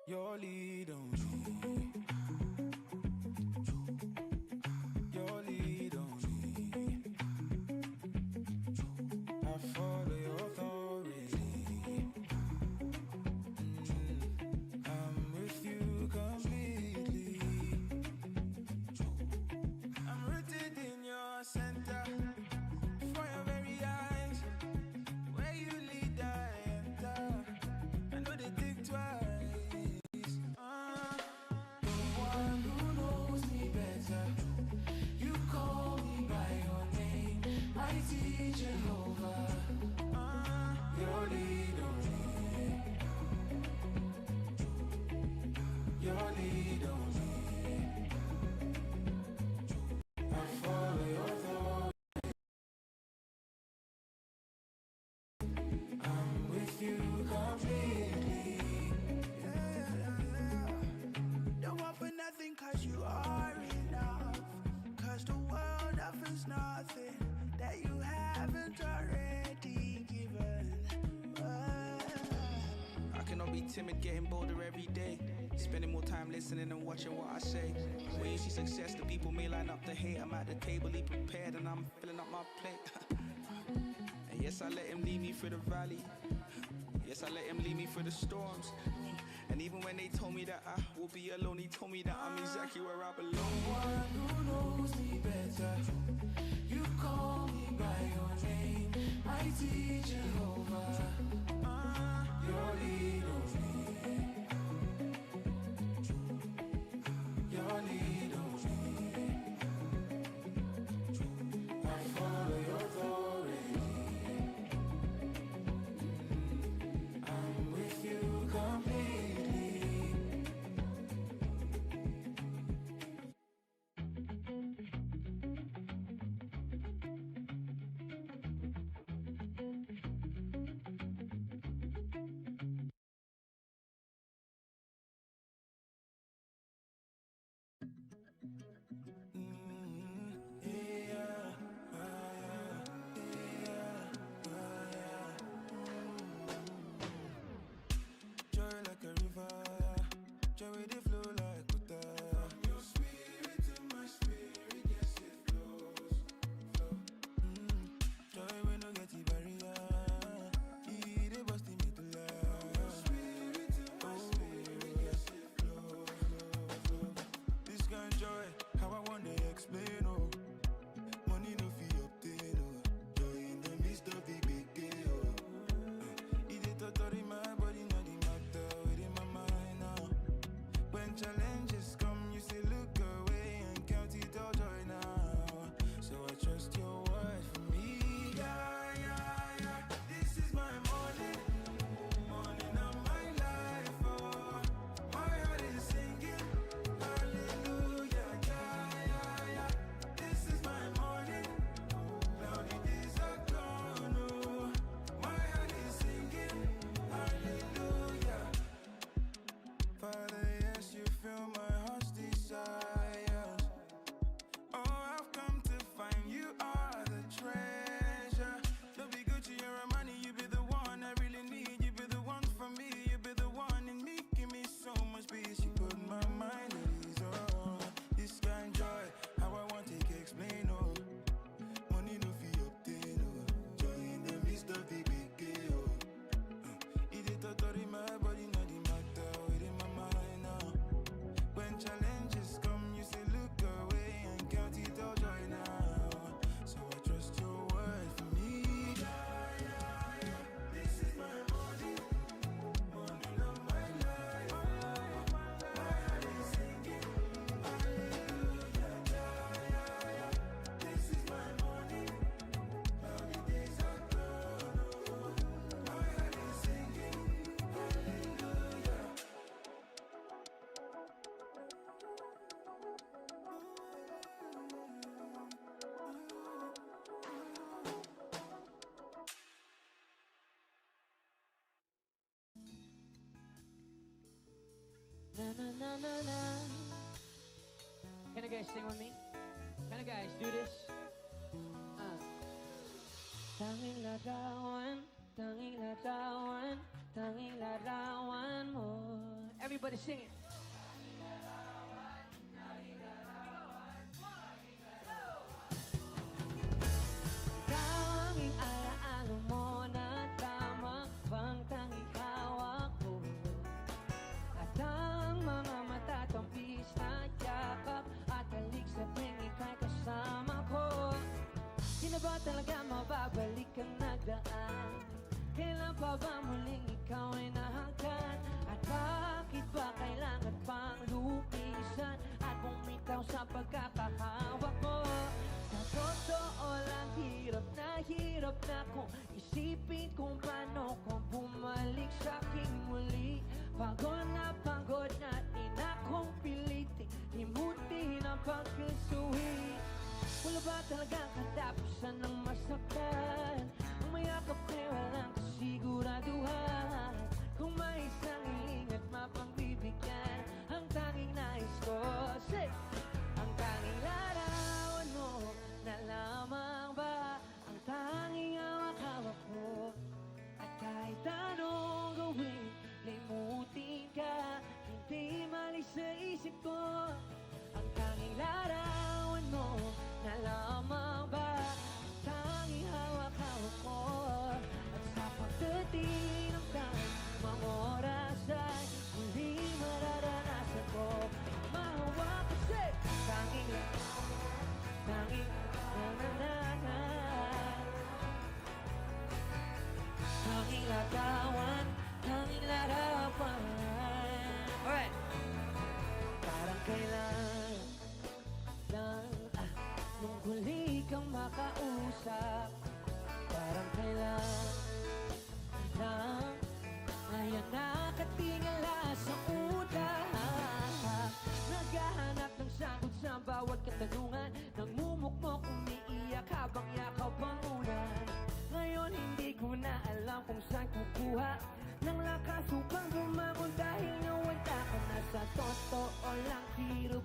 Your lead on me. Your lead on me. I follow your authority. I'm with you completely. I'm rooted in your center. For your very eyes. Where you lead, I enter. I know they think twice. Jehovah, your lead on me. Your lead on me. I follow your thought. I'm with you completely. Don't want for nothing cause you are enough. Cause the world offers nothing that you haven't already given. I cannot be timid, getting bolder every day. Spending more time listening and watching what I say. When you see success, the people may line up to hate. I'm at the table, he prepared and I'm filling up my plate. And yes, I let him lead me through the valley. Yes, I let him lead me through the storms. And even when they told me that I will be alone, he told me that I'm exactly where I belong. No one who knows me better. You call me by your name, mighty Jehovah. Your lead on me. Your lead on me. I follow your authority. I'm with you completely. Joy like a river, joy with it flow like water. From your spirit to my spirit, yes it flows, flow. Joy we no get the barrier, it bust in me to love. From your spirit to my spirit, yes it flows, flow, flow. This kind of joy, how I want to explain, oh. Money no fee obtain, oh. Joy in the midst of the big day, oh. It is totally my body, not the matter within my mind now. When challenges come, you say look away and count it all joy now. So I trust your word for me. Yeah, yeah, yeah. This is my morning, morning of my life. Oh, my heart is singing, hallelujah. Yeah, yeah, yeah. This is my morning. Now the days are gone. Oh, my heart is singing, hallelujah. Father, yes, you fill my heart's desires. Oh, I've come to find you are the treasure. Don't be Gucci or Armani, you be the one I really need. You be the one for me, you be the one in me. Give me so much peace, you put my mind at ease. Oh, this kind of joy, how I want to explain, oh. Money no fee obtain, oh. Joy in the midst of the big day, oh. It is totally my body, not the matter within my mind now. When challenges come, you say look away and count it all joy now. So I trust your word for me. Yeah, yeah, yeah. This is my morning, morning of my life. My heart is singing, hallelujah. Yeah, yeah, yeah. This is my morning. Now the days are gone. Oh, my heart is singing, hallelujah. Na na na na na. Can you guys sing with me? Can you guys do this? Tanging larawan, tanging larawan, tanging larawan mo. Everybody sing it. Tanging alaala mo na tama bang tanging hawak ko. At ang mga matatampis na yakap at halik sa tingin kay kasama ko. Sino ba talaga mababalik ang nagdaan? Kailan pa ba muling ikaw ay nahangkan? At bakit ba kailangan pang lumisan at bumitaw sa pagkakahawak mo? Sa totoo lang, hirap na kung isipin kung paano kung bumalik sa'king muli. Pagod na di na kong pilitin limutin ang pagkasuhi. Wala ba talagang katapusan ng masaktan? Ang mayakap ay walang kasiguraduhan. Kung may isang hiling at mapagbibigyan, ang tanging nais ko, say, ang tanging larawan mo na lamang ba ang tanging hawak-hawak ko? At kahit anong gawin, limutin ka, hindi malis sa isip ko. Ang tanging larawan mo na lamang ba ang tanging hawak-hawak ko? At sa pagdating ng tamang oras ay muli mararanasan ko mahawak kasi tanging na tanging larawan, tanging larawan. Alright! Parang kailan lang nung huli kang makausap. Parang kailan lang ngayon nakatingala sa utak. Naghahanap ng sagot sa bawat katanungan. Nangmumukmok, umiiyak habang yakap ang ulan. Ngayon hindi ko na alam kung saan kukuha ng lakas upang bumangon dahil nga wala ka na. Sa totoo lang, hirap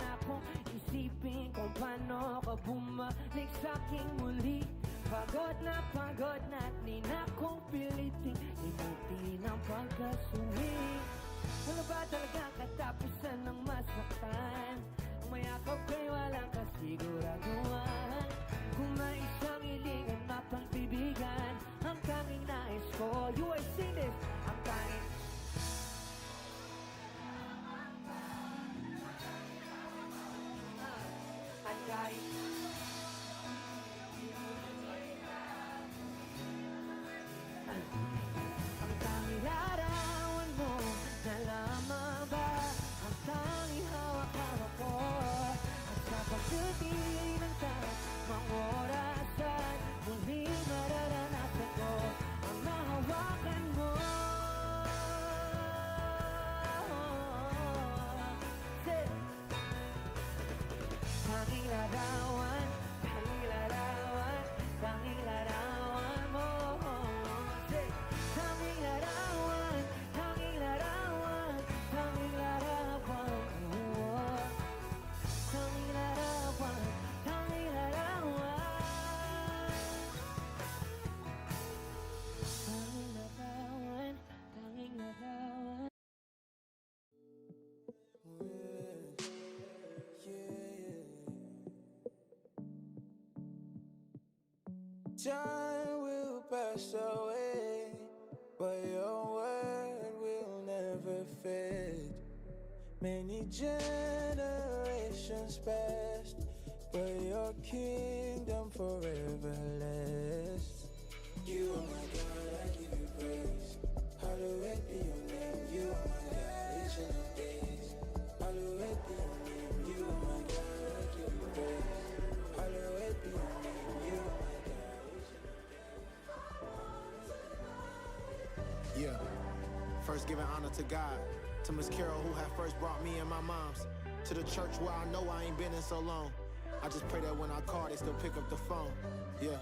na kung isipin kung paano ka bumalik sa'king muli. Pagod na di na kong pilitin limutin ang pagkasuhi. Wala ba talagang katapusan ng masaktan? Ang mayakap ay walang kasiguraduhan. Kung may isang hilingan mapagbibigan, ang tanging nais ko, you are sing this, ang tanging at kahit ang tanging larawan mo na lamang ba ang tanging hawak-hawak ko? At sa pagdating ng tamang oras ay muli mararanasan ko ang mahawakan mo. Say, tanging larawan, tanging larawan, tanging larawan mo. Say, tanging larawan, tanging larawan, tanging larawan mo. Tanging larawan, tanging larawan. Tanging larawan, tanging larawan. Time will pass away, but your word will never fade. Many generations passed, but your kingdom forever lasts. You are my God, I give you praise. Hallowed be your name. You are my God, ancient of days. Hallowed be your name. You are my God, I give you praise. Hallowed be your name. You are my God, ancient of days. Yeah. First giving honor to God, to Miss Carol who had first brought me and my moms, to the church where I know I ain't been in so long. I just pray that when I call, they still pick up the phone. Yeah.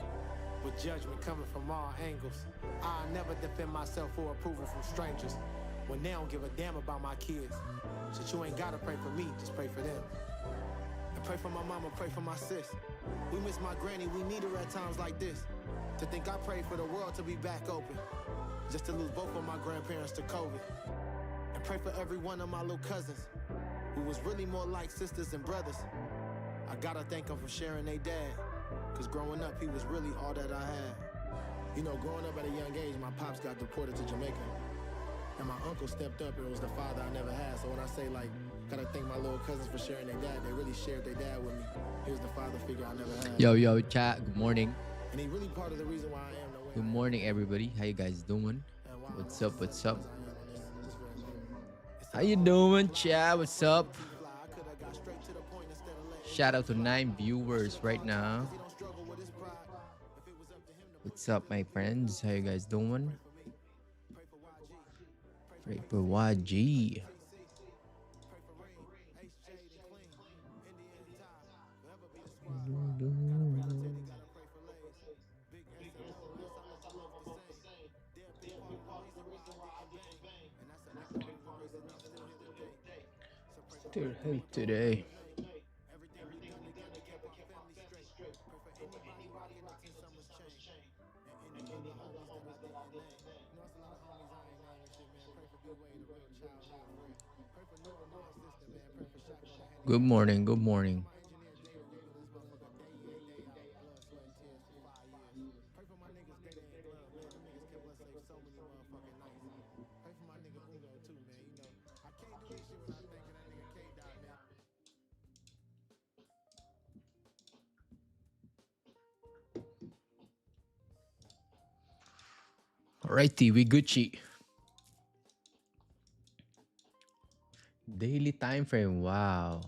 With judgment coming from all angles, I'll never defend myself for approval from strangers when they don't give a damn about my kids. Since you ain't gotta pray for me, just pray for them. And Pray for my mama, pray for my sis. We miss my granny, we need her at times like this. To think I prayed for the world to be back open, just to lose both of my grandparents to COVID. And pray for every one of my little cousins, who was really more like sisters and brothers. I gotta thank them for sharing their dad, cause growing up, he was really all that I had. You know, growing up at a young age, my pops got deported to Jamaica. And my uncle stepped up and it was the father I never had. So when I say, like, gotta thank my little cousins for sharing their dad, they really shared their dad with me. He was the father figure I never had. Yo, chat. Good morning. And he really part of the reason why I am the way Good morning, everybody. How you guys doing? What's up? What's up? How you doing, chat? What's up? Shout out to 9 viewers right now. What's up, my friends? How you guys doing? Pray for YG. Today. Good morning, good morning. Alrighty, we Gucci. Daily time frame. Wow.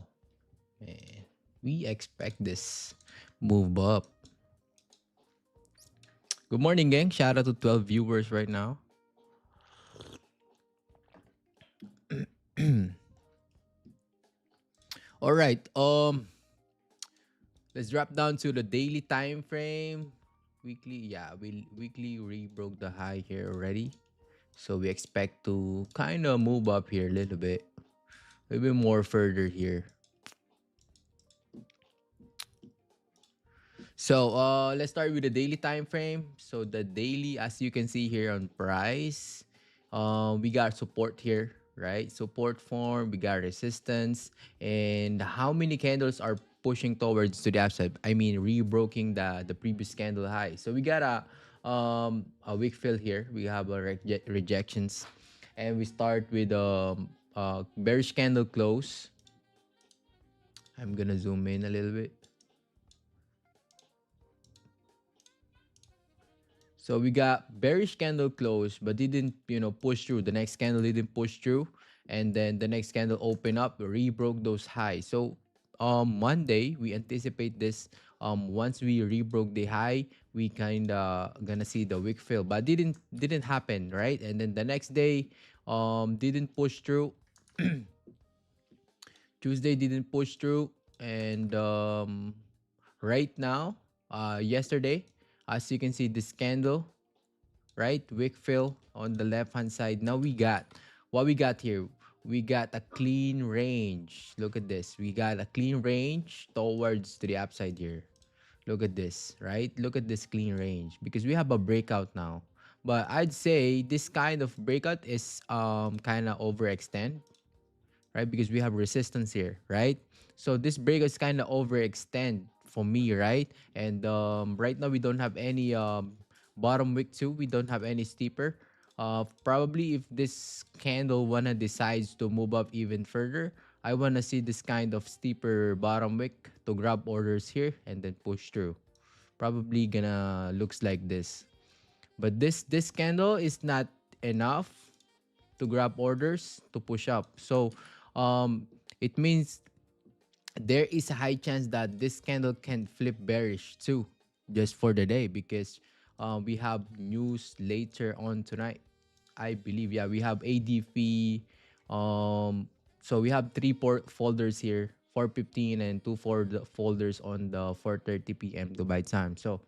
Man, we expect this move up. Good morning, gang. Shout out to 12 viewers right now. All right. Let's drop down to the daily time frame. Weekly, yeah, we weekly rebroke the high here already. So we expect to kind of move up here a little bit more further here. So let's start with the daily time frame. So the daily, as you can see here on price, we got support here, right? Support form, we got resistance, and how many candles are pushing towards to the upside? I mean, rebroking the previous candle high. So we got a weak fill here. We have a rejections, and we start with bearish candle close. I'm gonna zoom in a little bit. So we got bearish candle close, but didn't, push through. The next candle didn't push through, and then the next candle opened up, rebroke those highs. So Monday we anticipate this. Once we rebroke the high, we kind of gonna see the wick fill, but didn't happen, right? And then the next day, didn't push through. Tuesday didn't push through, and right now, yesterday, as you can see, this candle, right? Wick fill on the left hand side. Now we got what we got here. We got a clean range. Look at this. We got a clean range towards to the upside here. Look at this, right? Look at this clean range, because we have a breakout now. But I'd say this kind of breakout is kind of overextend, right? Because we have resistance here, right? So this break is kind of overextend for me, right? And right now we don't have any bottom wick too. We don't have any steeper. Probably if this candle wanna decides to move up even further, I wanna see this kind of steeper bottom wick to grab orders here and then push through. Probably gonna looks like this. But this candle is not enough to grab orders to push up. So it means there is a high chance that this candle can flip bearish too, just for the day, because we have news later on tonight. I believe, yeah, we have ADP. So we have 3 folders here, 4:15 and 2 folders on the 4:30 p.m. Dubai time. So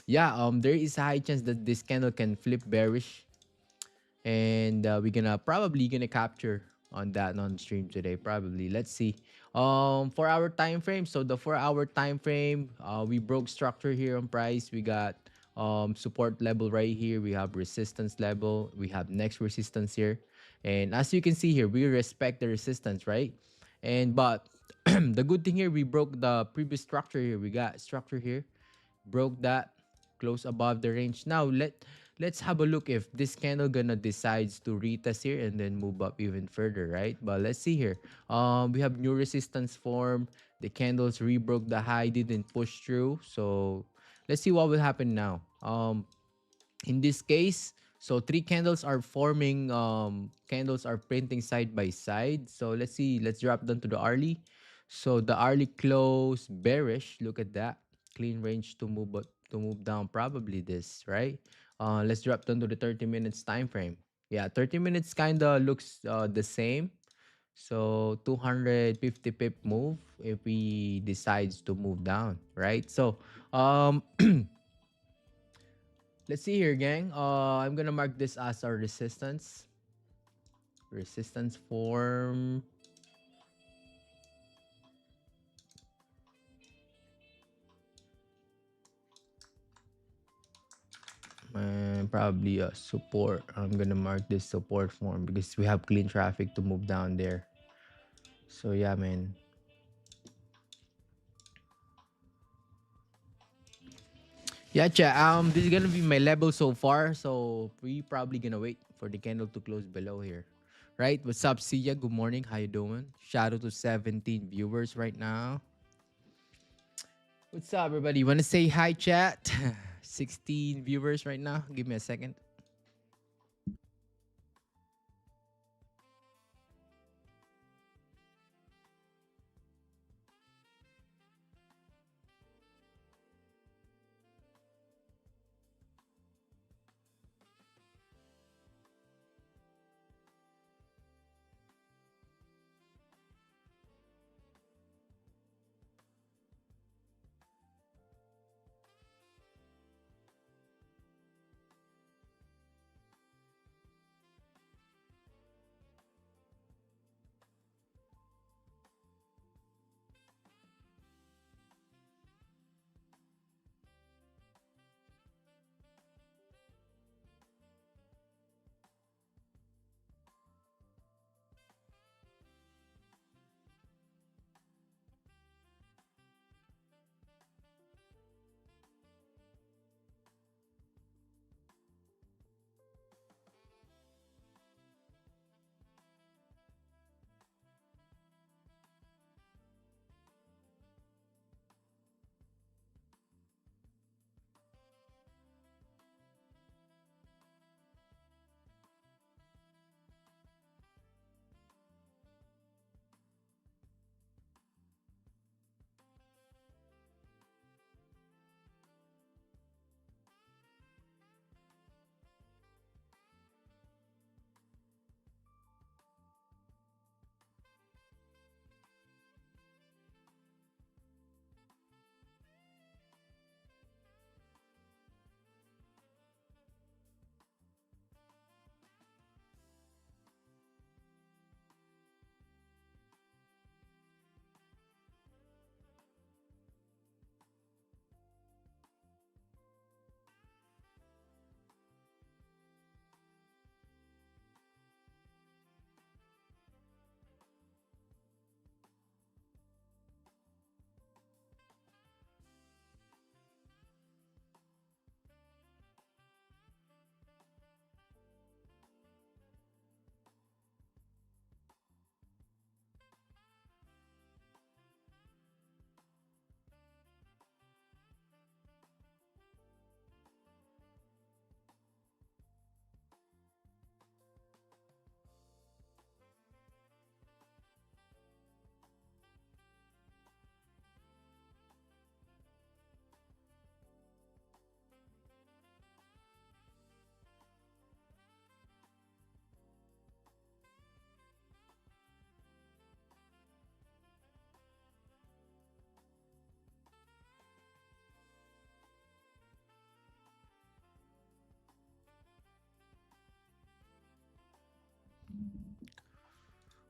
yeah, there is a high chance that this candle can flip bearish, and we're probably gonna capture on that on stream today. Probably. Let's see. For our time frame. So the 4 hour time frame, we broke structure here on price. We got support level right here. We have resistance level. We have next resistance here. And as you can see here, we respect the resistance, right? And but the good thing here, we broke the previous structure here. We got structure here, broke that, close above the range. Now let's have a look if this candle gonna decides to retest here and then move up even further, right? But let's see here. We have new resistance form. The candles rebroke the high, didn't push through. So let's see what will happen now. In this case, so three candles are forming, candles are printing side by side. So let's see, let's drop down to the hourly. So the hourly close bearish. Look at that, clean range to move, but to move down, probably this, right? Let's drop down to the 30 minutes time frame. Yeah, 30 minutes kind of looks the same. So 250 pip move if we decides to move down, right? So let's see here, gang. I'm gonna mark this as our resistance. Resistance form. And probably a support. I'm gonna mark this support form because we have clean traffic to move down there. So yeah, man. Yeah, chat. This is gonna be my level so far. So we probably gonna wait for the candle to close below here. Right? What's up, Sia? Good morning. How you doing? Shout out to 17 viewers right now. What's up, everybody? Want to say hi, chat? 16 viewers right now. Give me a second.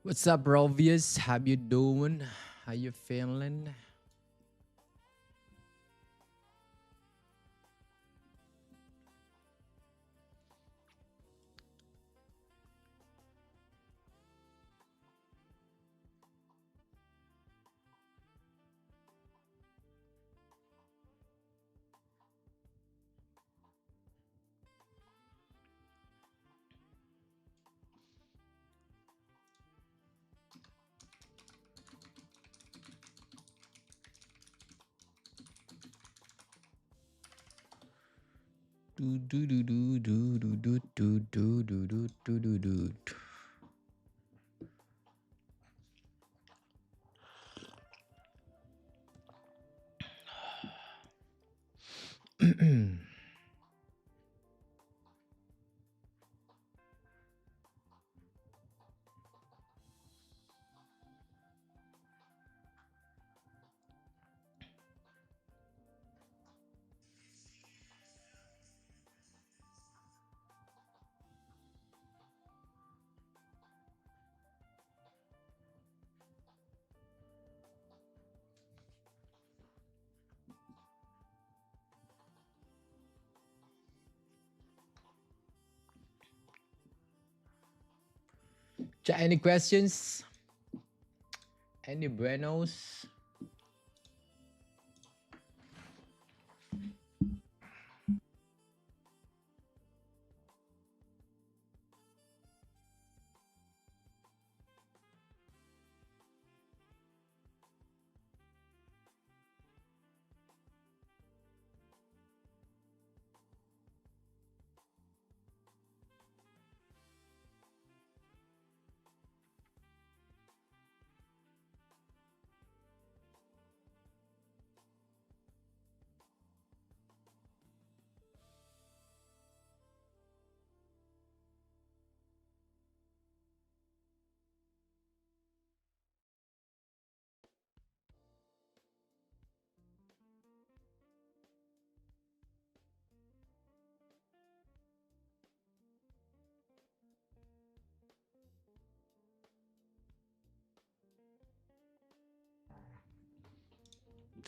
What's up, Rovius? How you doing? How you feeling? Do do do do do do do do do do do do do. Any questions? Any buenos?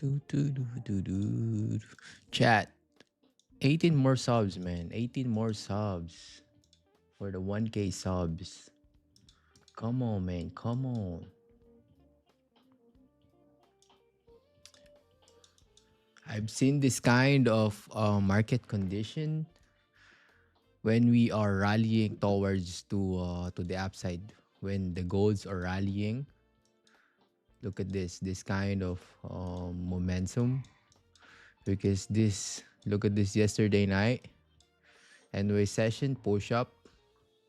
Do, do, do, do, do. Chat. 18 more subs, man. 18 more subs for the 1K subs. Come on, man. Come on. I've seen this kind of market condition when we are rallying towards to the upside. When the golds are rallying, look at this kind of momentum. Because this, look at this yesterday night. Anyway, session push up.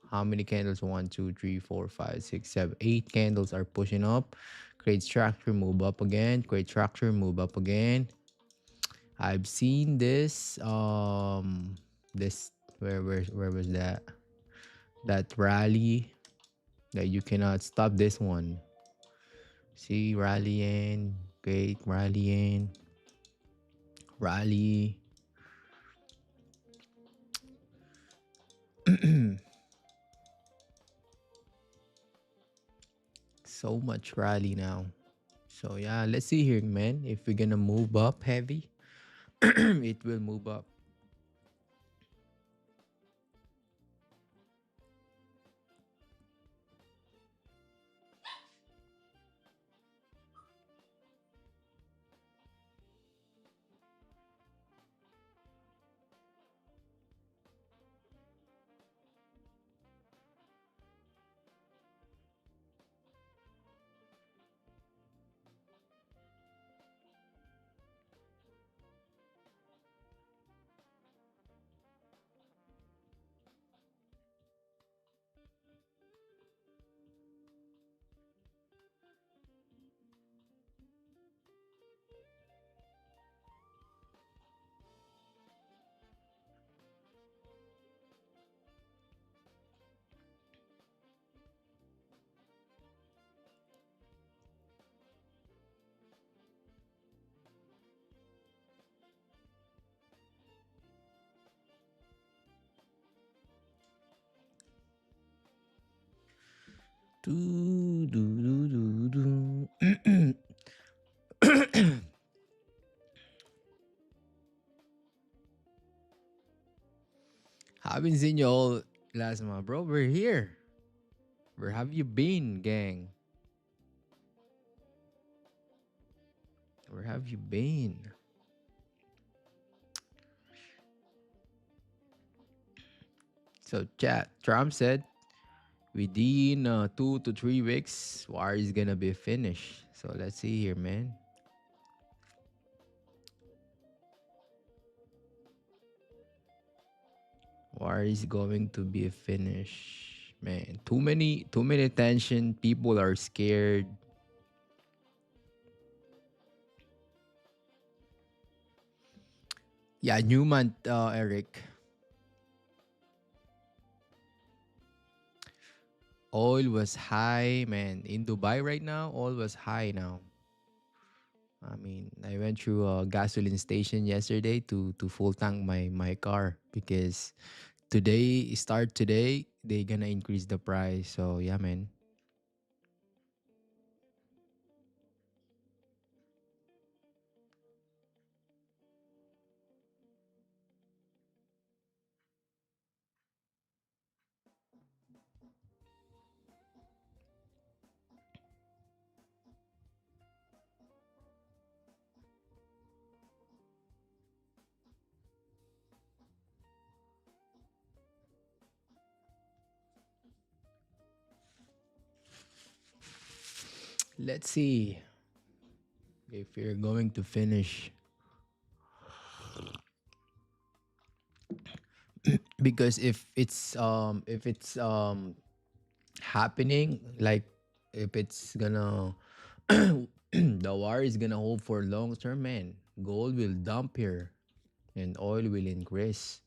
How many candles? 1, 2, 3, 4, 5, 6, 7, 8 candles are pushing up. Create structure, move up again. Create structure, move up again. I've seen this. This where was that? That rally that you cannot stop this one. See, rallying, great rallying, rally. So much rally now. So yeah, let's see here, man. If we're gonna move up heavy, it will move up. Do haven't seen you all last month, bro. We're here. Where have you been, gang? Where have you been? So, chat. Trump said within 2 to 3 weeks, war is gonna be finished. So let's see here, man. War is going to be finished, man. Too many tension. People are scared. Yeah, new month, Eric. Oil was high, man. In Dubai right now, oil was high now. I mean, I went through a gasoline station yesterday to full tank my car because today they gonna increase the price. So yeah, man. Let's see if you're going to finish because if it's happening, like if it's gonna the war is gonna hold for long term, man, gold will dump here and oil will increase.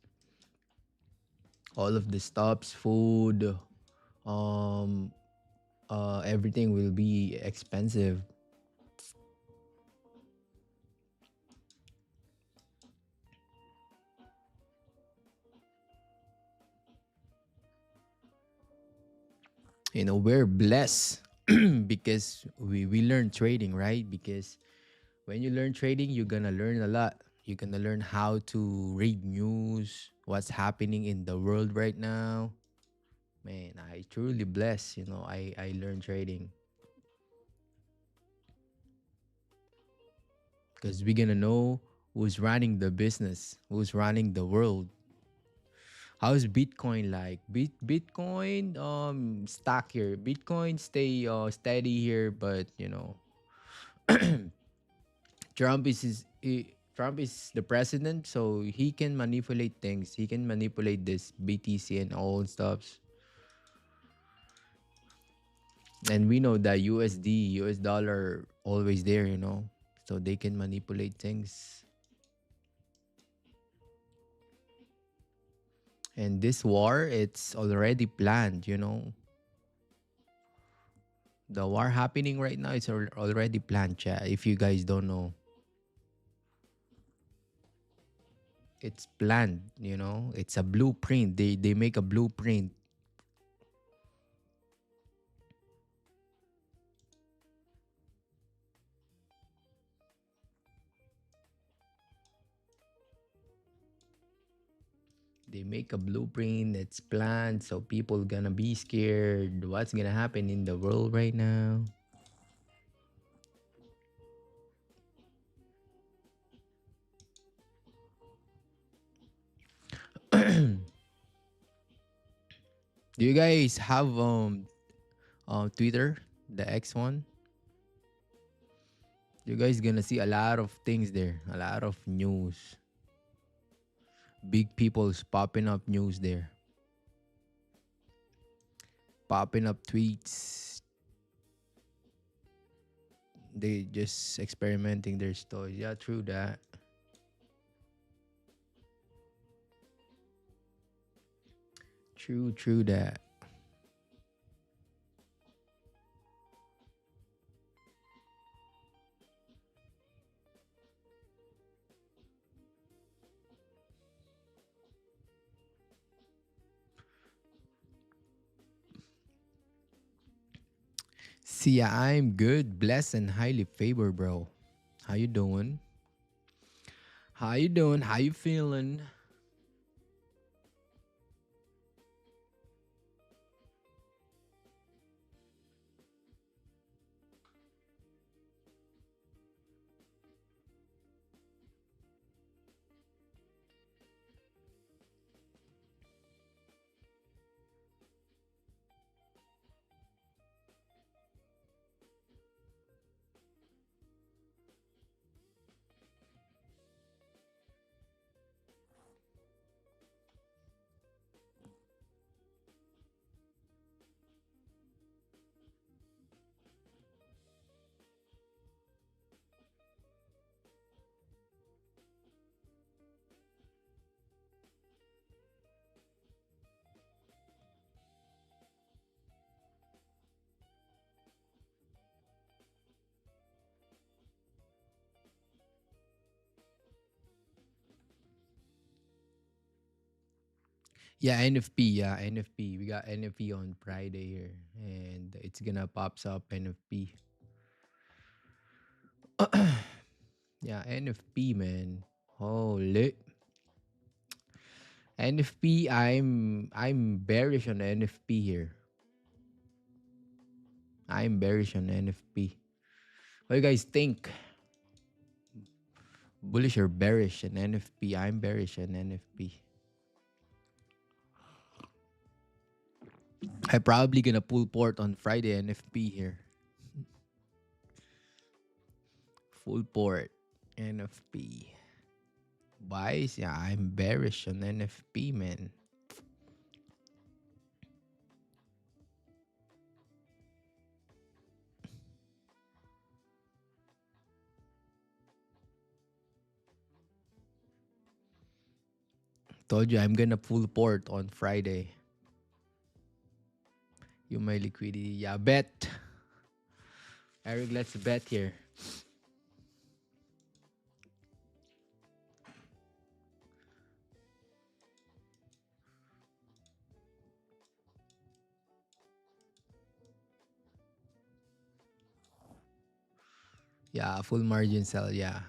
All of the stops, food, um everything will be expensive. We're blessed because we learn trading, right? Because when you learn trading, you're gonna learn a lot. You're gonna learn how to read news, what's happening in the world right now. Man, I truly blessed. I learned trading because we're gonna know who's running the business, who's running the world. How's Bitcoin like? Bitcoin stock here. Bitcoin stay steady here, but Trump is the president, so he can manipulate things. He can manipulate this BTC and all stuffs. And we know that USD, US dollar, always there. So they can manipulate things. And this war, it's already planned. The war happening right now, it's already planned, chat. If you guys don't know, it's planned. It's a blueprint. They make a blueprint. They make a blueprint that's planned, so people gonna be scared. What's gonna happen in the world right now? Do you guys have Twitter, the X one? You guys gonna see a lot of things there, a lot of news. Big people's popping up news there, popping up tweets. They just experimenting their stories. Yeah, true that. True that. See, I'm good, blessed, and highly favored, bro. How you doing? How you doing? How you feeling? Yeah, NFP. Yeah, NFP. We got NFP on Friday here, and it's gonna pops up NFP. Yeah, NFP, man. Holy NFP. I'm bearish on NFP here. I'm bearish on NFP. What do you guys think? Bullish or bearish on NFP? I'm bearish on NFP. I'm probably gonna pull port on Friday NFP here. Full port NFP. Buys, yeah, I'm bearish on NFP, man. Told you I'm gonna full port on Friday. You my liquidity. Yeah, bet. Eric, let's bet here. Yeah, full margin sell, yeah.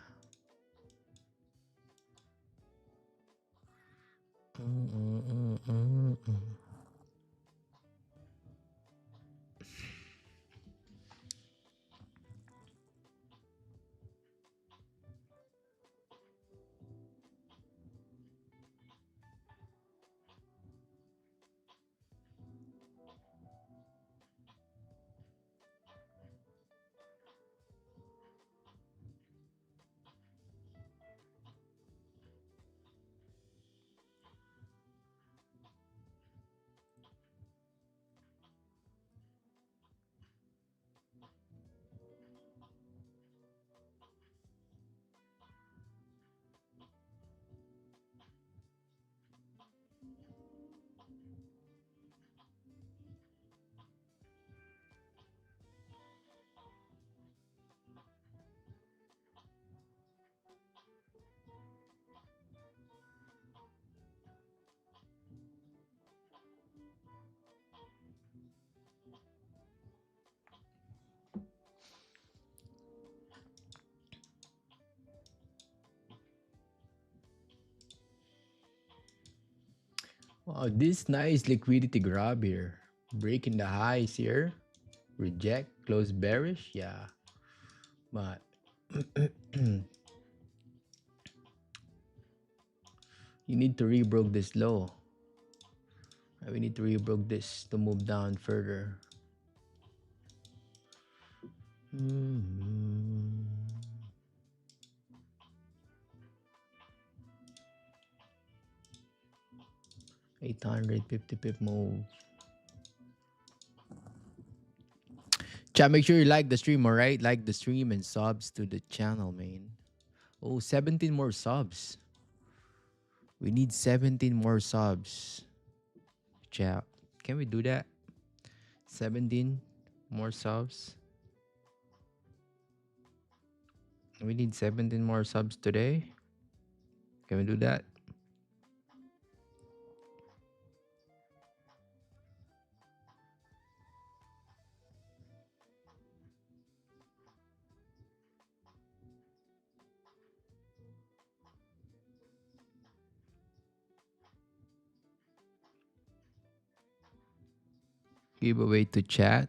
Wow, this nice liquidity grab here. Breaking the highs here. Reject, close bearish, yeah. But you need to rebroke this low. We need to rebroke this to move down further. 850 pip move. Chat, make sure you like the stream, alright? Like the stream and subs to the channel, man. Oh, 17 more subs. We need 17 more subs. Chat. Can we do that? 17 more subs. We need 17 more subs today. Can we do that? Giveaway to chat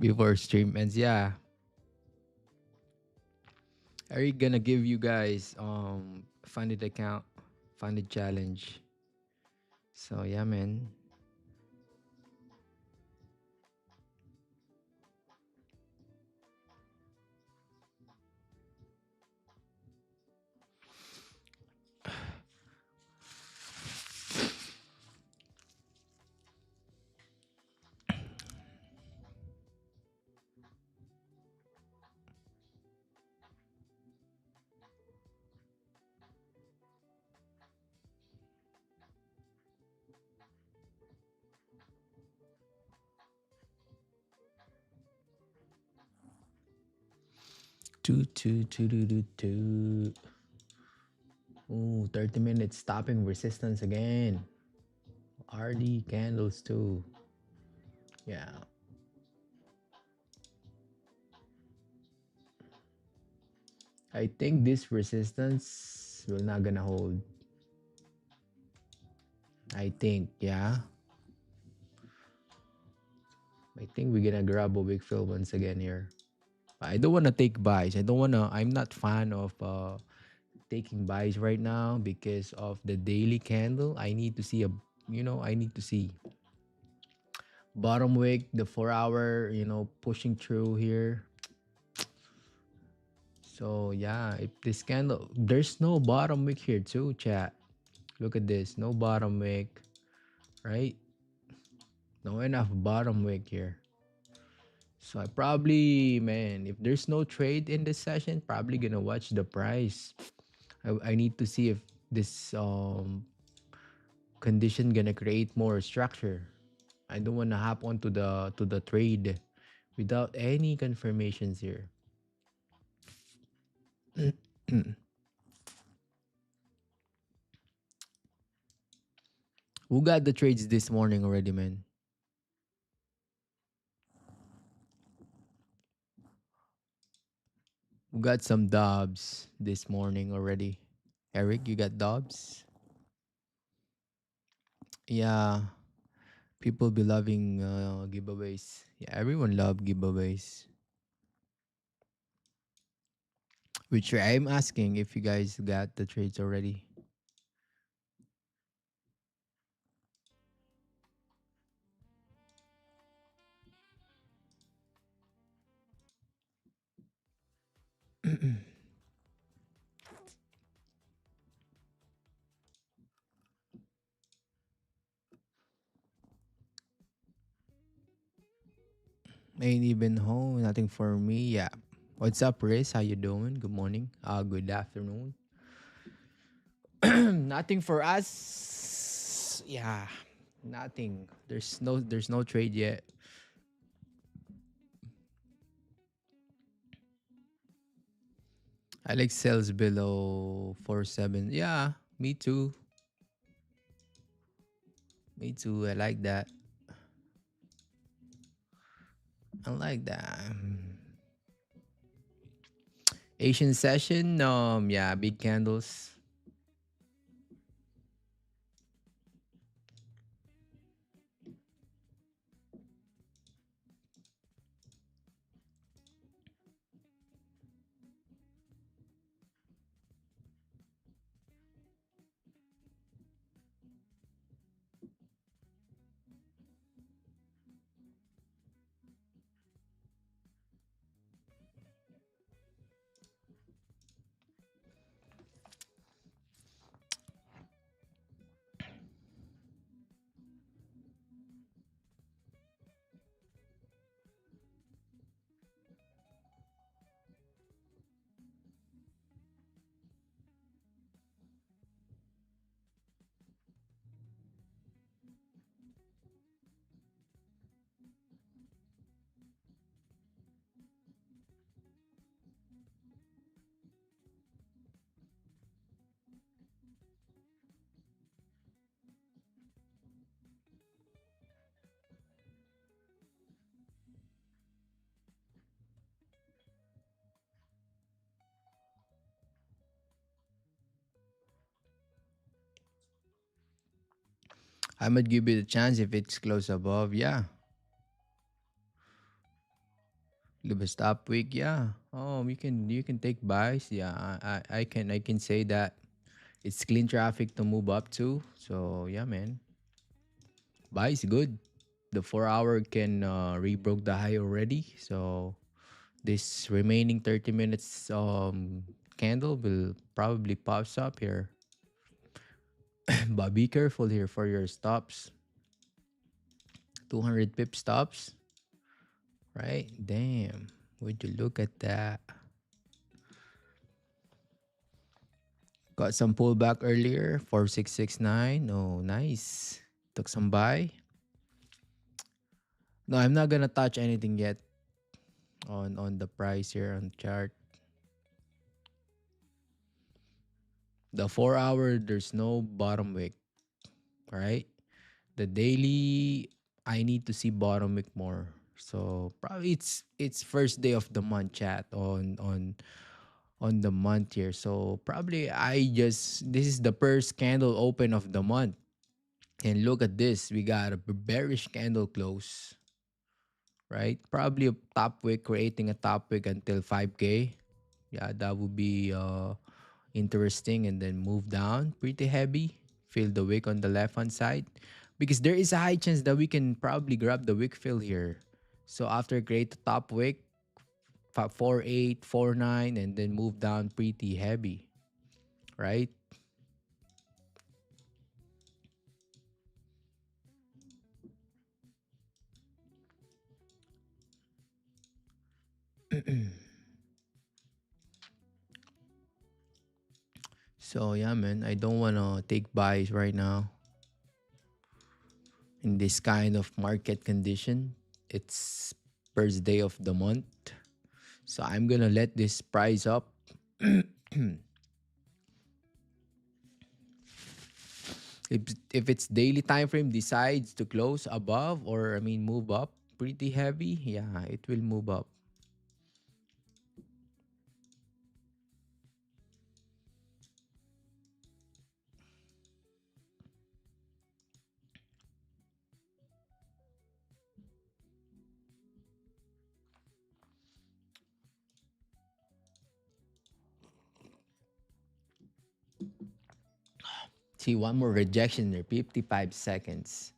before stream ends. Yeah. Are you gonna give you guys funded account, funded challenge? So yeah, man. Two, two, two, two, two, two. Ooh, 30 minutes stopping resistance again. RD candles too. Yeah. I think this resistance will not gonna hold. I think, yeah. I think we're gonna grab a big fill once again here. I don't wanna take buys. I'm not fan of taking buys right now because of the daily candle. I need to see I need to see bottom wick, the 4 hour, pushing through here. So yeah, if this candle, there's no bottom wick here too, chat. Look at this, no bottom wick, right? No enough bottom wick here. So I probably, man, if there's no trade in this session, probably gonna watch the price. I need to see if this condition gonna create more structure. I don't wanna hop onto the trade without any confirmations here. Who got the trades this morning already, man? Who got some dobs this morning already? Eric, you got dobs? Yeah, people be loving giveaways. Yeah, everyone love giveaways. Which I'm asking if you guys got the trades already. Ain't even home. Nothing for me. Yeah. What's up, Riz? How you doing? Good morning. Good afternoon. Nothing for us. Yeah. Nothing. There's no trade yet. I like sales below 4.7. Yeah, me too. Me too. I like that. I like that. Asian session. Yeah, big candles. I might give it a chance if it's close above. Yeah. Live stop week. Yeah. You can take buys. Yeah. I can say that it's clean traffic to move up to. So yeah, man. Buy is good. The 4 hour can rebroke the high already. So this remaining 30 minutes candle will probably pops up here. But be careful here for your stops. 200 pip stops, right? Damn. Would you look at that? Got some pullback earlier. 4669. Oh, nice. Took some buy. No, I'm not gonna touch anything yet on the price here on the chart. The 4 hour, there's no bottom wick, right? The daily, I need to see bottom wick more. So probably it's first day of the month, chat, on the month here. So probably this is the first candle open of the month. And look at this. We got a bearish candle close, right? Probably a top wick, creating a top wick until 5K. Yeah, that would be interesting. And then move down pretty heavy. Feel the wick on the left hand side. Because there is a high chance that we can probably grab the wick fill here. So after create the top wick, 4.8, 4.9, and then move down pretty heavy, right? So yeah, man, I don't wanna take buys right now in this kind of market condition. It's first day of the month, so I'm gonna let this price up. If its daily time frame decides to close above, or I mean move up pretty heavy, yeah, it will move up. See, one more rejection there, 55 seconds.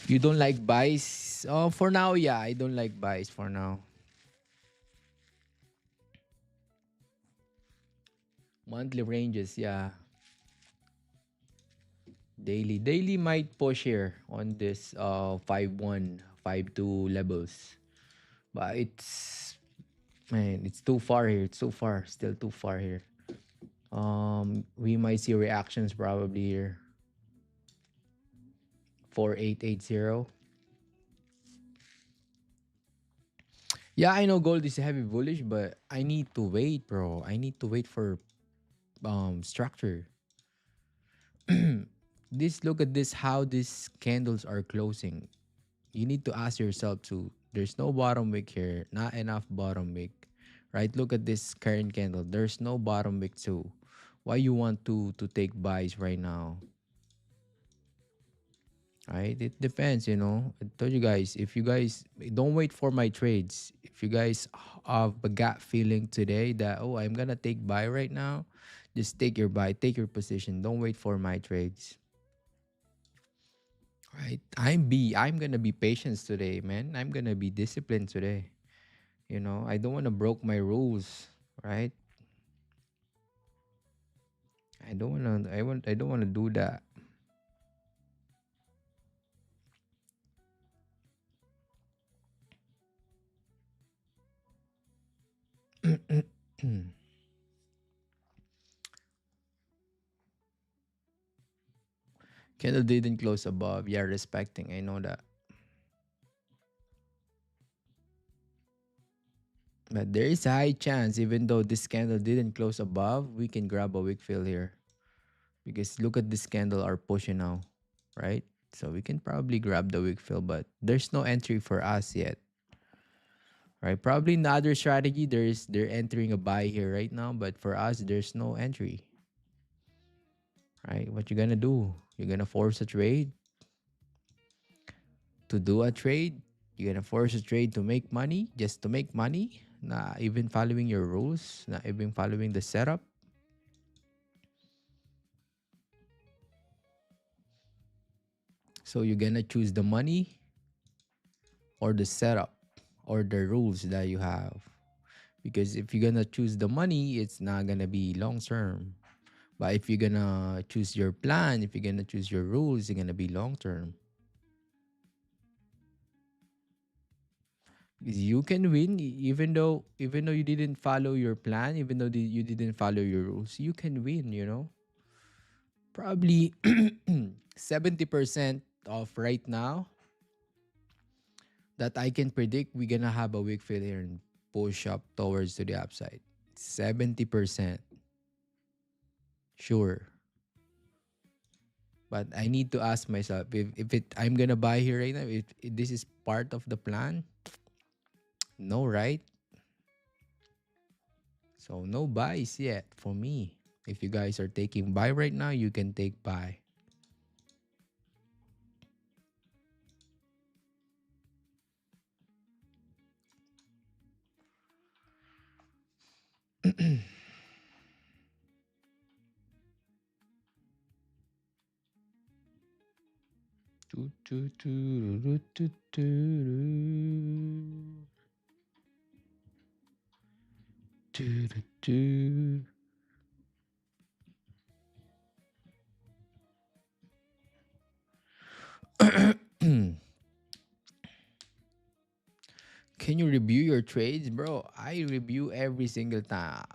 You don't like buys? Oh, for now, yeah, I don't like buys for now. Monthly ranges, yeah. Daily might push here on this 5-1, 5-2 levels. But it's too far here. It's too far. Still too far here. We might see reactions probably here. 4880. Yeah, I know gold is heavy bullish, but I need to wait, bro. I need to wait for structure. This Look at this, how these candles are closing. You need to ask yourself too. There's no bottom wick here, not enough bottom wick, right? Look at this current candle. There's no bottom wick too. Why you want to take buys right now? Right? It depends, you know. I told you guys, if you guys don't wait for my trades, if you guys have a gut feeling today that, oh, I'm gonna take buy right now, just take your buy, take your position. Don't wait for my trades. Right? I'm gonna be patient today, man. I'm gonna be disciplined today. You know, I don't wanna broke my rules, right? I don't wanna do that. Candle didn't close above. Yeah, respecting. I know that. But there is a high chance, even though this candle didn't close above, we can grab a wick fill here. Because look at this candle are pushing now, right? So we can probably grab the wick fill, but there's no entry for us yet. Right? Probably in the other strategy, they're entering a buy here right now, but for us, there's no entry. Right? What you gonna do? You're gonna force a trade to do a trade. You're gonna force a trade to make money, just to make money, not even following your rules, not even following the setup. So you're gonna choose the money or the setup or the rules that you have. Because if you're gonna choose the money, it's not gonna be long term. But if you're gonna choose your plan, if you're gonna choose your rules, it's gonna be long term. You can win even though you didn't follow your plan, even though you didn't follow your rules. You can win. Probably 70%. of right now that I can predict we're gonna have a weak fill here and push up towards to the upside. 70% sure. But I need to ask myself if it I'm gonna buy here right now, if this is part of the plan. No, right? So no buys yet for me. If you guys are taking buy right now, you can take buy. Toot, toot, toot, toot, toot, toot. Toot, toot, toot. Can you review your trades, bro? I review every single time.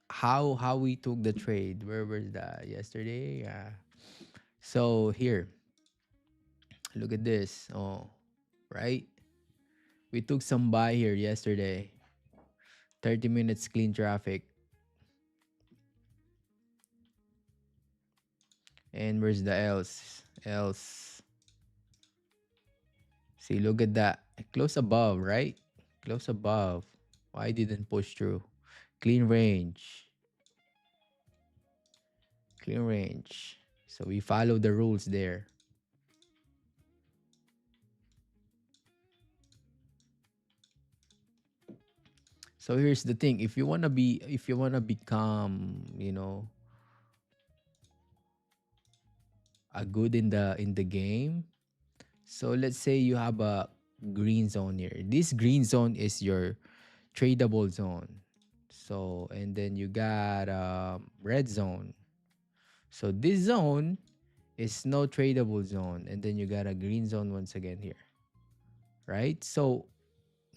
How we took the trade? Where was that yesterday? Yeah. So here, look at this. Oh, right. We took some buy here yesterday. 30 minutes clean traffic. And where's the else? Else. See, look at that. Close above, right? Close above. Why didn't push through? Clean range. Clean range. So we follow the rules there. So here's the thing. If you wanna become, a good in the game. So let's say you have a green zone here. This green zone is your tradable zone. So and then you got red zone. So this zone is no tradable zone, and then you got a green zone once again here, right? So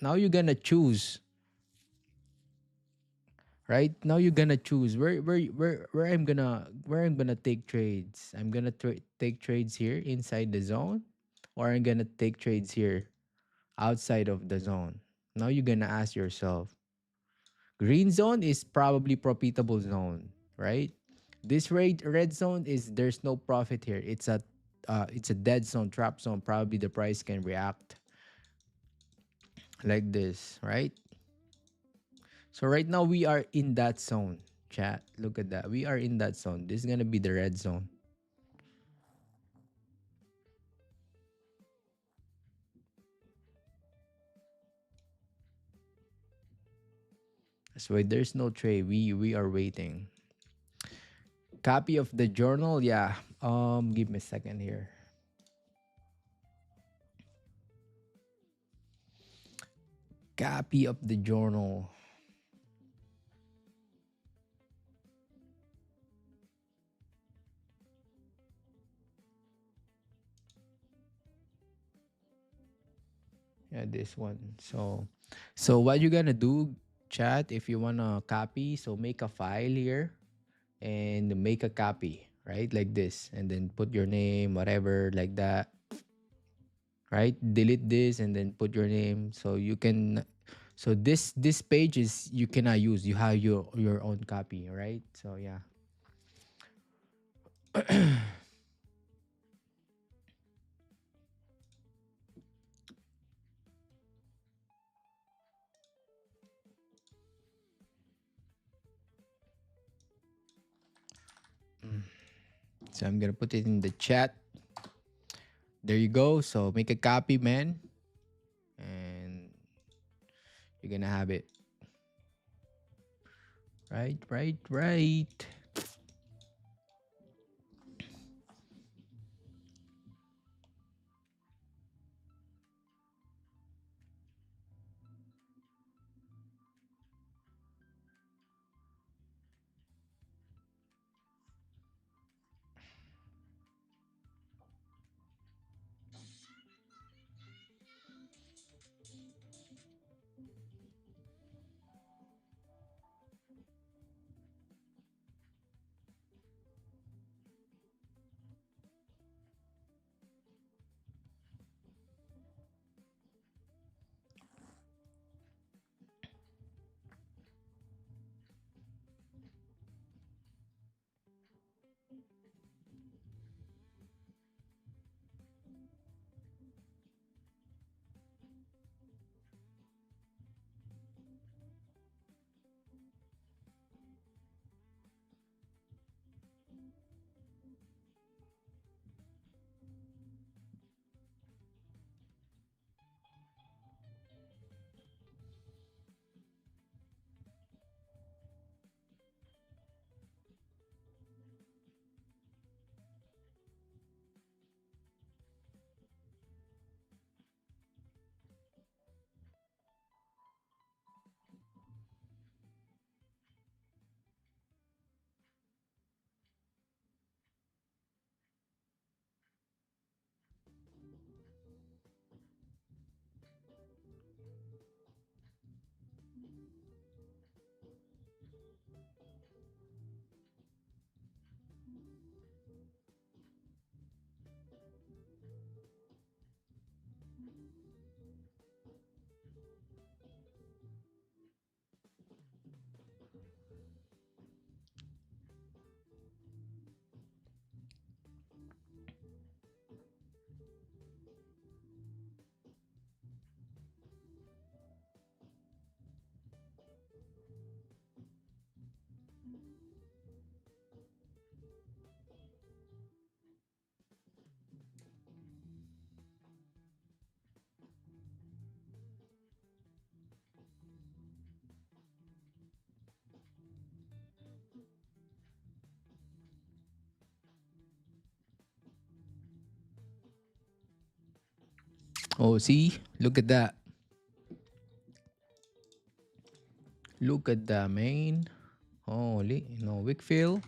now you're gonna choose. Right now you're gonna choose where I'm gonna take trades. I'm gonna take trades here inside the zone, or I'm gonna take trades here outside of the zone. Now you're gonna ask yourself, green zone is probably profitable zone, right? This red zone is there's no profit here. It's a dead zone, trap zone. Probably the price can react like this, right? So right now we are in that zone, chat. Look at that. We are in that zone. This is gonna be the red zone. That's why there's no trade. We are waiting. Copy of the journal, yeah. Give me a second here. Copy of the journal. Yeah, this one. So what you gonna do, chat? If you wanna copy, so make a file here and make a copy, right? Like this, and then put your name, whatever, like that. Right? Delete this and then put your name. So you can. So this page is you cannot use. You have your own copy, right? So yeah. So I'm gonna put it in the chat. There you go. So make a copy, man, and you're gonna have it. Right, right, right. Oh, see? Look at that. Look at that, man. Holy, Wickfield.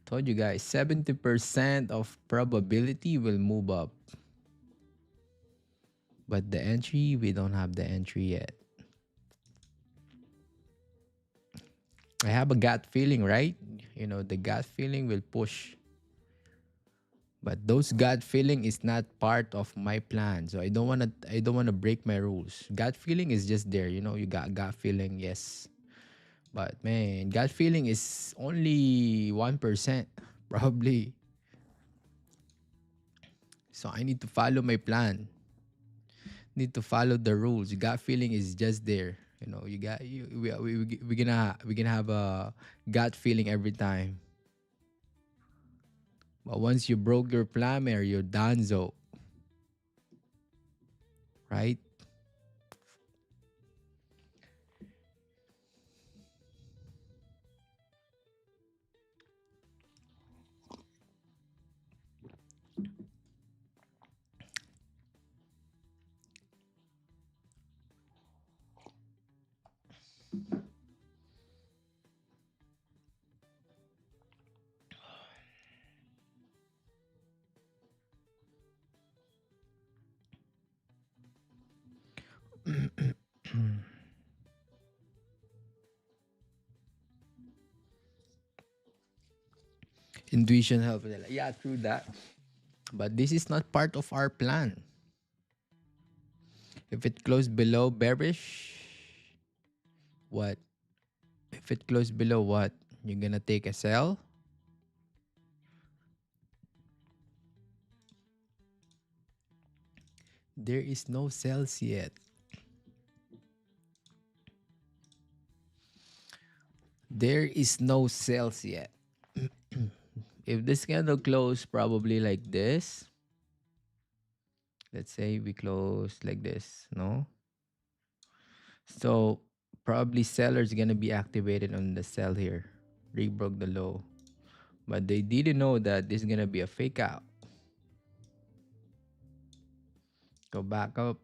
Told you guys, 70% of probability will move up. But the entry, we don't have the entry yet. I have a gut feeling, right? The gut feeling will push. But those gut feeling is not part of my plan. So I don't wanna break my rules. Gut feeling is just there, you got gut feeling, yes. But man, gut feeling is only 1%, probably. So I need to follow my plan. Need to follow the rules. Gut feeling is just there. You got you. We're gonna have a gut feeling every time. But once you broke your plan, you're donezo, right? Intuition help. Yeah, true that. But this is not part of our plan. If it closed below bearish, what? If it closed below what? You're gonna take a sell? There is no sales yet. There is no sales yet. If this candle close probably like this, let's say we close like this, no? So probably sellers gonna be activated on the sell here. Rebroke the low. But they didn't know that this is gonna be a fake out. Go back up.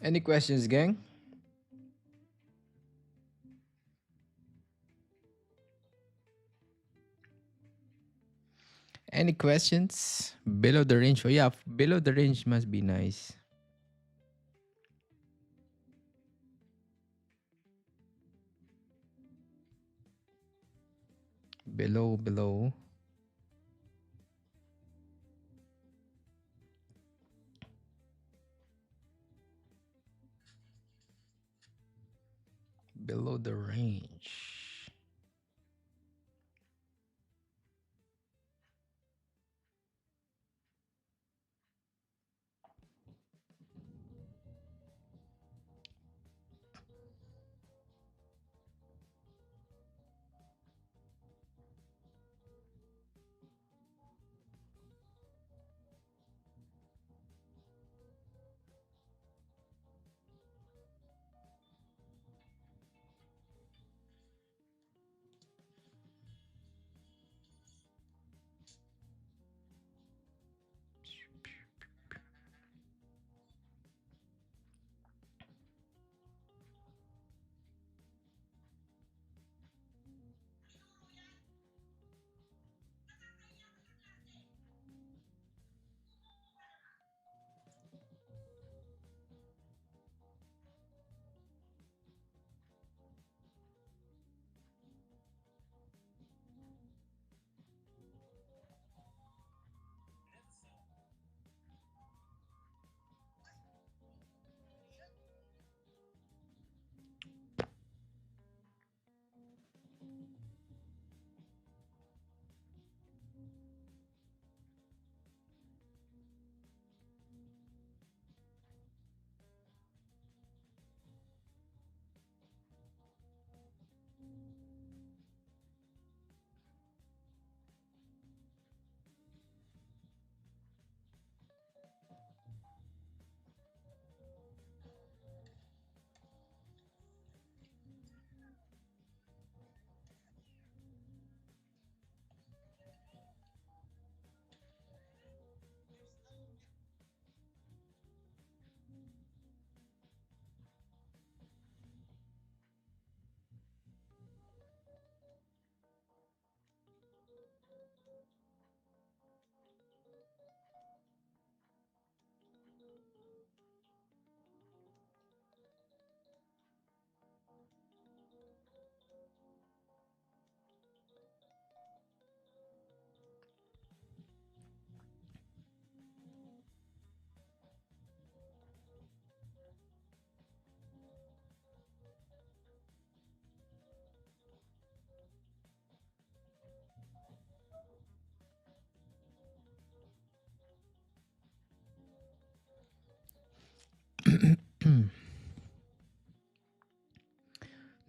Any questions, gang? Any questions? Below the range. Oh yeah, below the range must be nice. Below. below the range.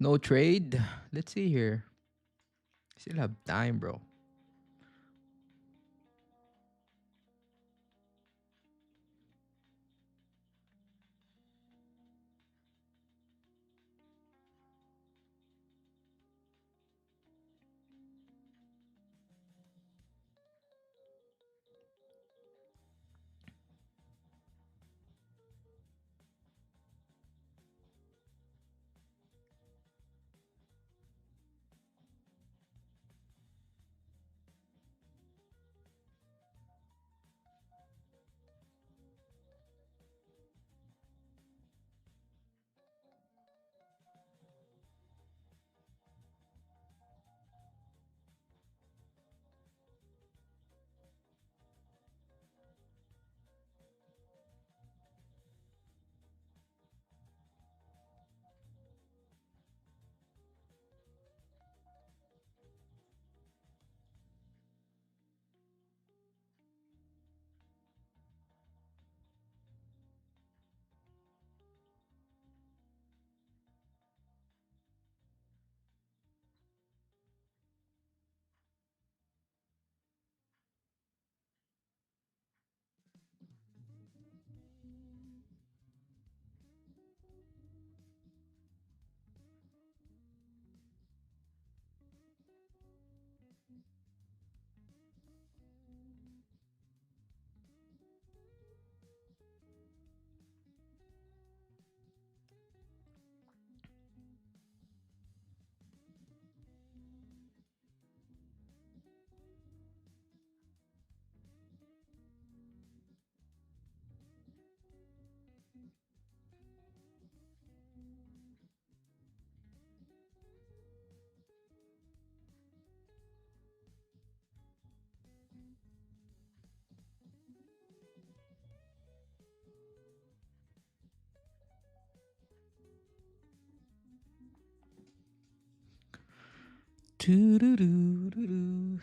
No trade. Let's see here. Still have time, bro. Doo-doo-doo-doo-doo.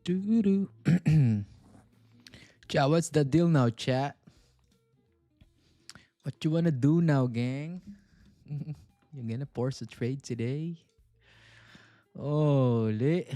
Doo-doo-doo-doo. Chat, what's the deal now, chat? What you wanna do now, gang? You gonna force a trade today? Oh, lit.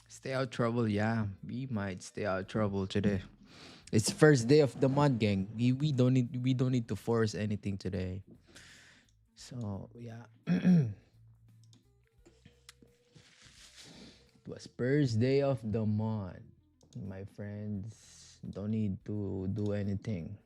Stay out trouble, yeah. We might stay out trouble today. It's first day of the month, gang. We don't need to force anything today. So yeah. It was first day of the month. My friends don't need to do anything.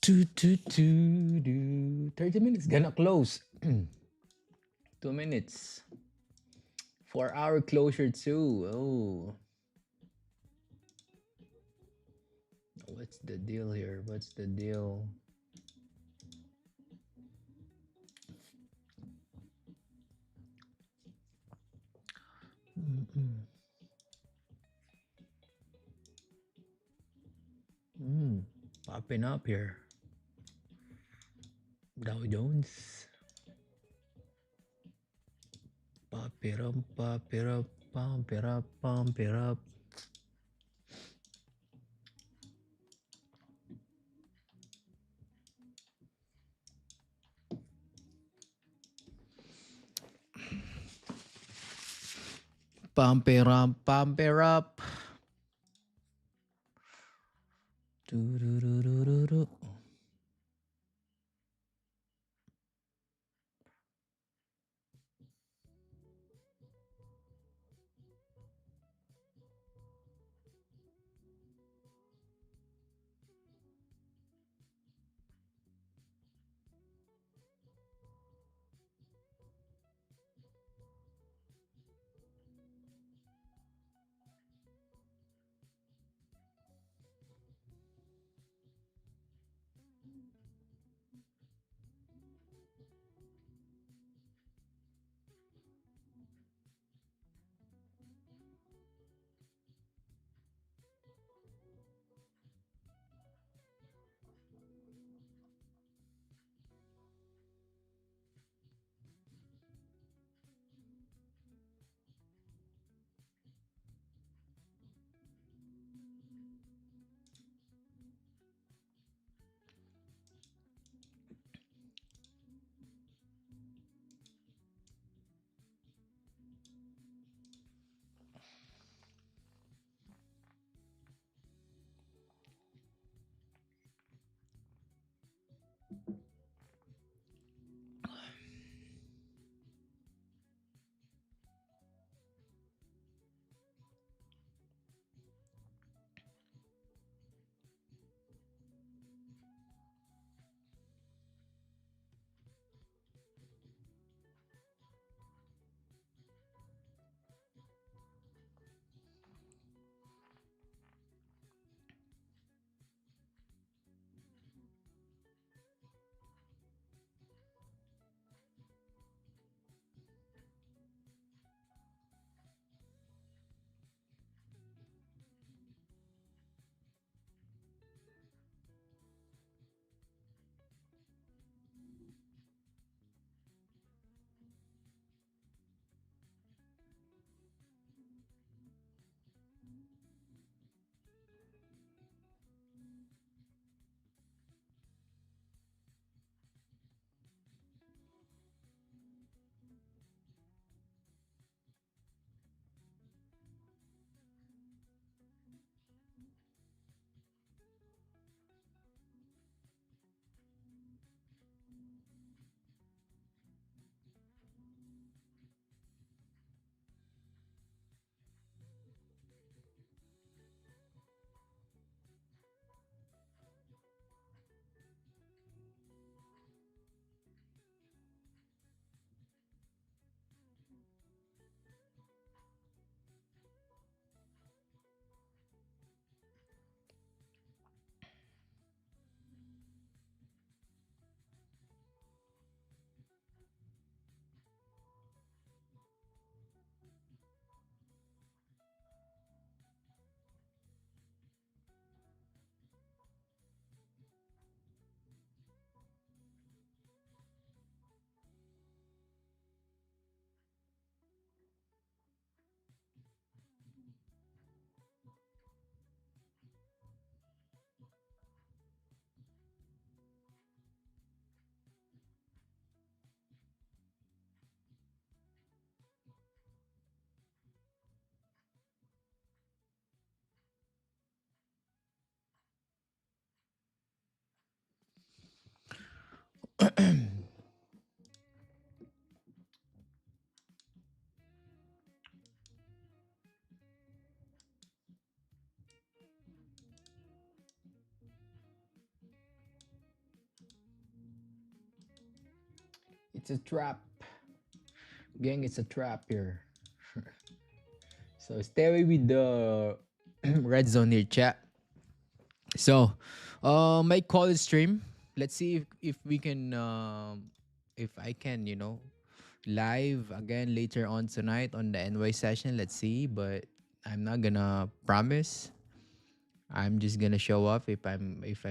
30 minutes gonna close. 2 minutes. 4 hour closure too. Oh. What's the deal here? What's the deal? Popping up here. Dow Jones. Pop it up, pop it up, pump it up, pump it up. Pump it up, pump it up. Do. It's a trap. Gang, it's a trap here. So stay away with the red zone here, chat. So, my college stream. Let's see if we can if I can, live again later on tonight on the NY session. Let's see, but I'm not gonna promise. I'm just gonna show up if I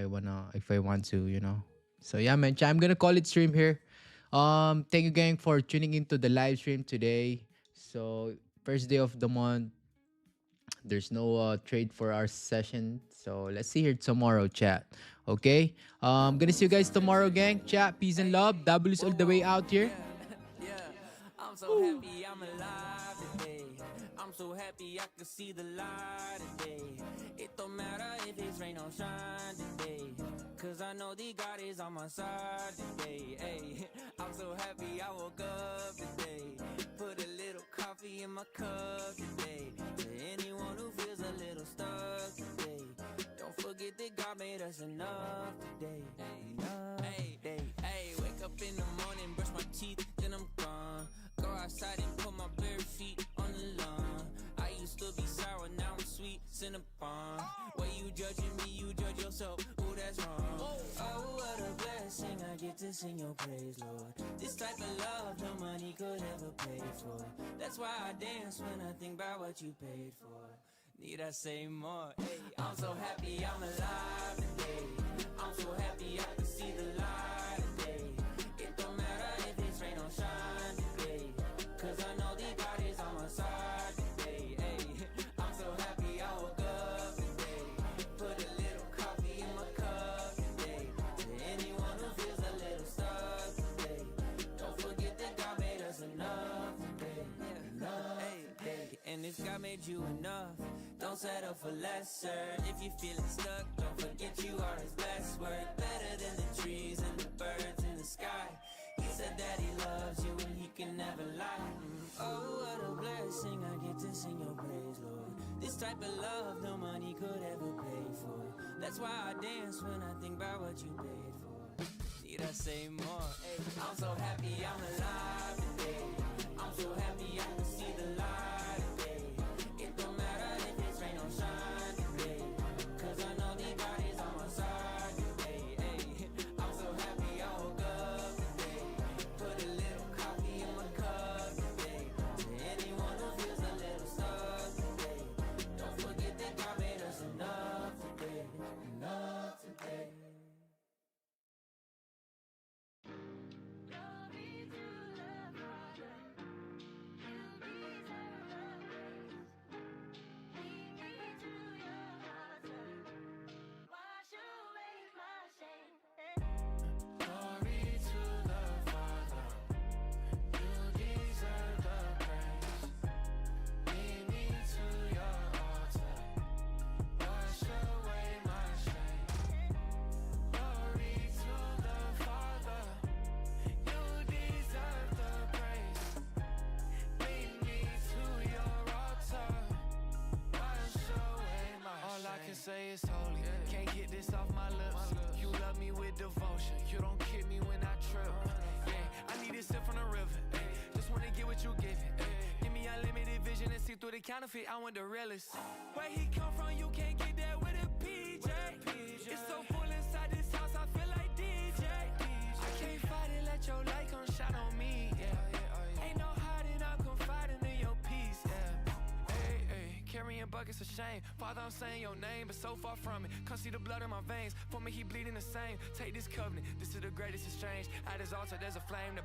want to. So yeah, man, I'm gonna call it stream here. Thank you, gang, for tuning into the live stream today. So first day of the month. There's no trade for our session. So let's see here tomorrow, chat. Okay. Gonna see you guys tomorrow, gang. Chat, peace and love. W's all the way out here. Yeah, I'm so happy I'm alive today. I'm so happy I can see the light today. It don't matter if it's rain or shine today, cause I know the God is on my side today. Hey, I'm so happy I woke up today. Put a little coffee in my cup today. To anyone who feels a little stuck today, don't forget that God made us enough today. Hey, wake up in the morning, brush my teeth, then I'm gone. Go outside and put my bare feet on the lawn. I used to be sour, now I'm sweet, Cinnabon. Way you judging me, you judge yourself, ooh, that's wrong. Oh, what a blessing, I get to sing your praise, Lord. This type of love, no money could ever pay for. That's why I dance when I think about what you paid for. Need I say more? Hey, I'm so happy I'm alive today. I'm so happy I can see the light today. It don't matter if it's rain or shine today, cause I know the God is on my side today. Hey, I'm so happy I woke up today. Put a little coffee in my cup today. To anyone who feels a little stuck today, don't forget that God made us enough today. Enough today. And if God made you enough, don't settle for lesser. If you're feeling stuck, don't forget you are his best word. Better than the trees and the birds in the sky. He said that he loves you and he can never lie. Oh, what a blessing, I get to sing your praise, Lord. This type of love no money could ever pay for. That's why I dance when I think about what you paid for. Need I say more? Hey, I'm so happy I'm alive today. I'm so happy I can see the light today. It don't matter if it's rain or shine today, cause I know the God is on my side today. Hey, I'm so happy I woke up today. Put a little coffee in my cup today. To anyone who feels a little stuck today, don't forget that God made us enough today. Enough today. Glory to the Father, you deserve the praise. Lead me to your altar, wash away my shame. Glory to the Father, you deserve the praise. Lead me to your altar, wash away my shame. All I can say is holy, can't get this off my lips. You love me with devotion, you don't kick me when I trip. Yeah, I need a sip from the river, just wanna get what you giving. Give me unlimited vision and see through the counterfeit, I want the realest. Where he come from, you can't get that with a PJ. It's so full inside this house, I feel like DJ. I can't fight it, let your light come shine on me, yeah. Ain't no hiding, I'm confiding in your peace, yeah. Hey, carrying buckets of shame. Father, I'm saying your name, but so far from it. Come see the blood in my veins. For me, he bleeding the same. Take this covenant, this is the greatest exchange. At his altar, there's a flame that